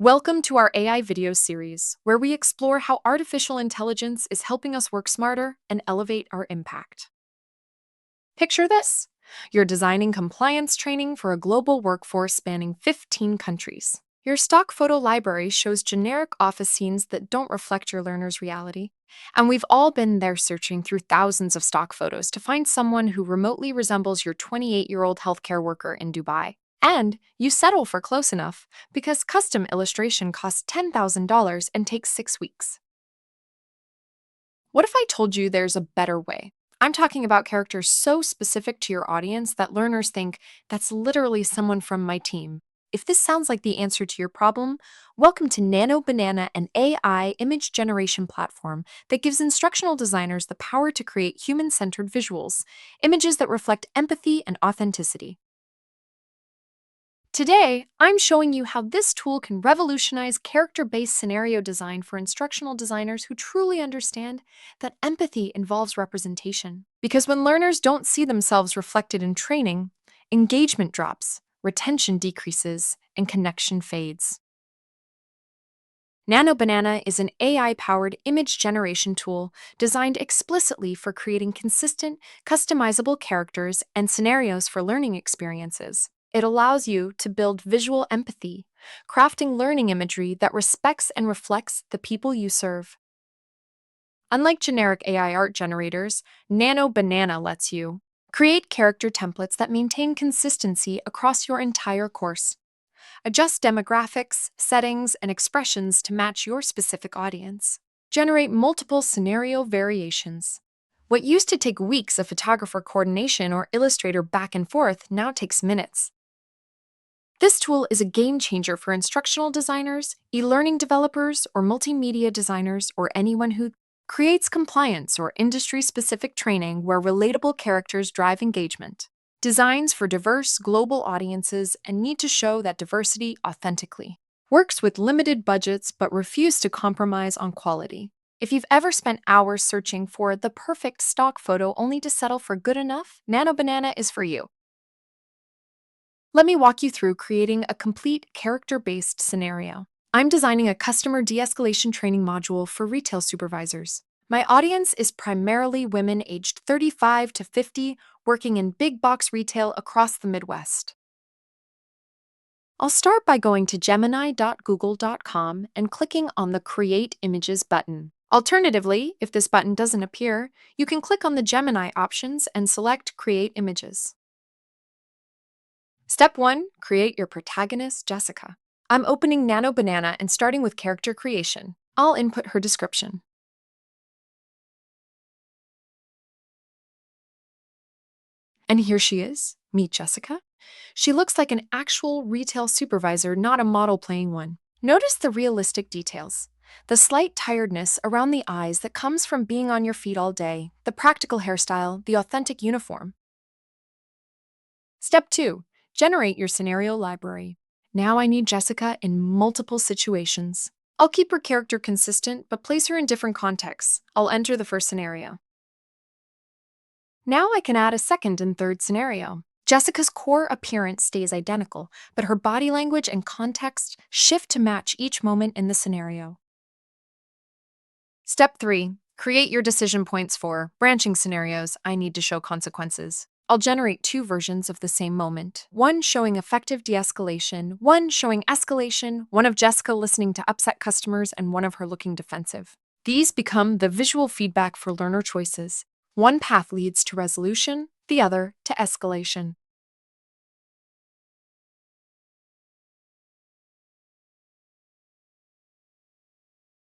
Welcome to our AI video series, where we explore how artificial intelligence is helping us work smarter and elevate our impact. Picture this: you're designing compliance training for a global workforce spanning 15 countries. Your stock photo library shows generic office scenes that don't reflect your learner's reality. And we've all been there searching through thousands of stock photos to find someone who remotely resembles your 28-year-old healthcare worker in Dubai. And you settle for close enough because custom illustration costs $10,000 and takes 6 weeks. What if I told you there's a better way? I'm talking about characters so specific to your audience that learners think that's literally someone from my team. If this sounds like the answer to your problem, welcome to Nano Banana, an AI image generation platform that gives instructional designers the power to create human-centered visuals, images that reflect empathy and authenticity. Today, I'm showing you how this tool can revolutionize character-based scenario design for instructional designers who truly understand that empathy involves representation. Because when learners don't see themselves reflected in training, engagement drops, retention decreases, and connection fades. Nano Banana is an AI-powered image generation tool designed explicitly for creating consistent, customizable characters and scenarios for learning experiences. It allows you to build visual empathy, crafting learning imagery that respects and reflects the people you serve. Unlike generic AI art generators, Nano Banana lets you create character templates that maintain consistency across your entire course. Adjust demographics, settings, and expressions to match your specific audience. Generate multiple scenario variations. What used to take weeks of photographer coordination or illustrator back and forth now takes minutes. This tool is a game changer for instructional designers, e-learning developers, or multimedia designers, or anyone who creates compliance or industry-specific training where relatable characters drive engagement. Designs for diverse global audiences and need to show that diversity authentically. Works with limited budgets but refuse to compromise on quality. If you've ever spent hours searching for the perfect stock photo only to settle for good enough, Nano Banana is for you. Let me walk you through creating a complete character-based scenario. I'm designing a customer de-escalation training module for retail supervisors. My audience is primarily women aged 35 to 50 working in big box retail across the Midwest. I'll start by going to gemini.google.com and clicking on the Create Images button. Alternatively, if this button doesn't appear, you can click on the Gemini options and select Create Images. Step 1. Create your protagonist, Jessica. I'm opening Nano Banana and starting with character creation. I'll input her description. And here she is. Meet Jessica. She looks like an actual retail supervisor, not a model playing one. Notice the realistic details. The slight tiredness around the eyes that comes from being on your feet all day, the practical hairstyle, the authentic uniform. Step 2. Generate your scenario library. Now I need Jessica in multiple situations. I'll keep her character consistent, but place her in different contexts. I'll enter the first scenario. Now I can add a second and third scenario. Jessica's core appearance stays identical, but her body language and context shift to match each moment in the scenario. Step 3. Create your decision points for branching scenarios. I need to show consequences. I'll generate two versions of the same moment, one showing effective de-escalation, one showing escalation, one of Jessica listening to upset customers and one of her looking defensive. These become the visual feedback for learner choices. One path leads to resolution, the other to escalation.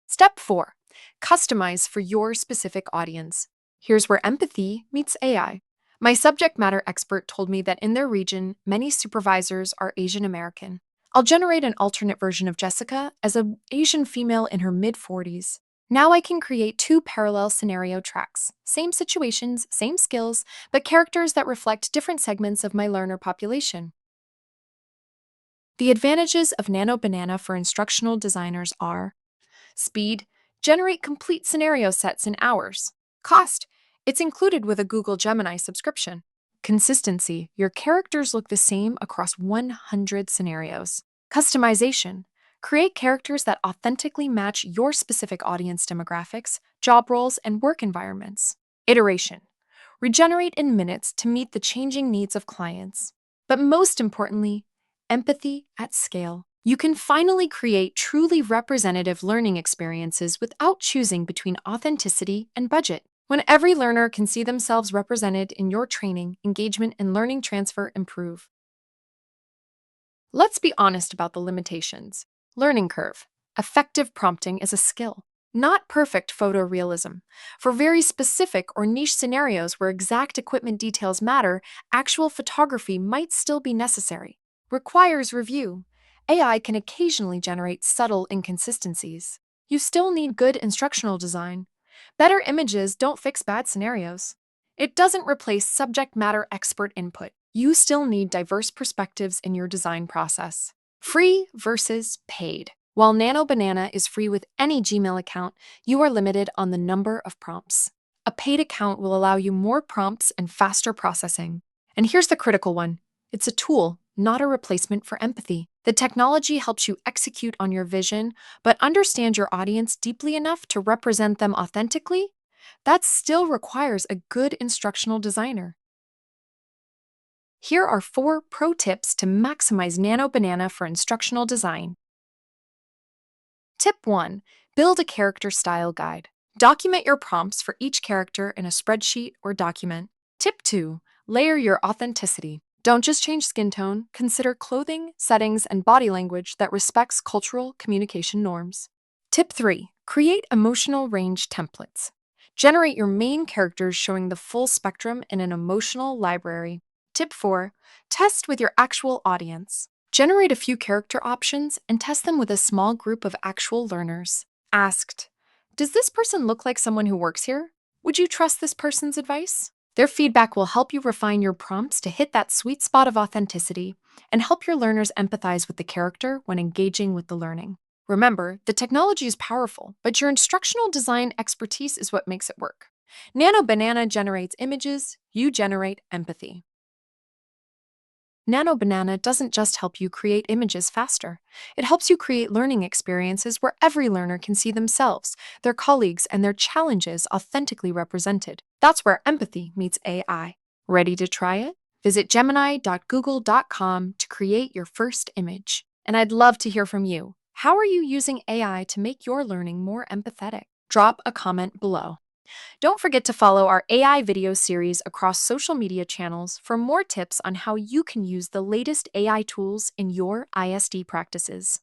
Step 4. Customize for your specific audience. Here's where empathy meets AI. My subject matter expert told me that in their region, many supervisors are Asian American. I'll generate an alternate version of Jessica as an Asian female in her mid-40s. Now I can create two parallel scenario tracks. Same situations, same skills, but characters that reflect different segments of my learner population. The advantages of Nano Banana for instructional designers are speed, generate complete scenario sets in hours. Cost, it's included with a Google Gemini subscription. Consistency, your characters look the same across 100 scenarios. Customization, Create characters that authentically match your specific audience demographics, job roles, and work environments. Iteration. Regenerate in minutes to meet the changing needs of clients. But most importantly, empathy at scale. You can finally create truly representative learning experiences without choosing between authenticity and budget. When every learner can see themselves represented in your training, engagement, and learning transfer improve. Let's be honest about the limitations. Learning curve. Effective prompting is a skill, not perfect photorealism. For very specific or niche scenarios where exact equipment details matter, actual photography might still be necessary. Requires review. AI can occasionally generate subtle inconsistencies. You still need good instructional design. Better images don't fix bad scenarios. It doesn't replace subject matter expert input. You still need diverse perspectives in your design process. Free versus paid. While Nano Banana is free with any Gmail account, you are limited on the number of prompts. A paid account will allow you more prompts and faster processing. And here's the critical one. It's a tool, not a replacement for empathy. The technology helps you execute on your vision, but understand your audience deeply enough to represent them authentically? That still requires a good instructional designer. Here are 4 pro tips to maximize Nano Banana for instructional design. Tip 1. Build a character style guide. Document your prompts for each character in a spreadsheet or document. Tip 2. Layer your authenticity. Don't just change skin tone, consider clothing, settings, and body language that respects cultural communication norms. Tip 3. Create emotional range templates. Generate your main characters showing the full spectrum in an emotional library. Tip 4. Test with your actual audience. Generate a few character options and test them with a small group of actual learners. Asked, does this person look like someone who works here? Would you trust this person's advice? Their feedback will help you refine your prompts to hit that sweet spot of authenticity and help your learners empathize with the character when engaging with the learning. Remember, the technology is powerful, but your instructional design expertise is what makes it work. Nano Banana generates images, you generate empathy. Nano Banana doesn't just help you create images faster. It helps you create learning experiences where every learner can see themselves, their colleagues, and their challenges authentically represented. That's where empathy meets AI. Ready to try it? Visit gemini.google.com to create your first image. And I'd love to hear from you. How are you using AI to make your learning more empathetic? Drop a comment below. Don't forget to follow our AI video series across social media channels for more tips on how you can use the latest AI tools in your ISD practices.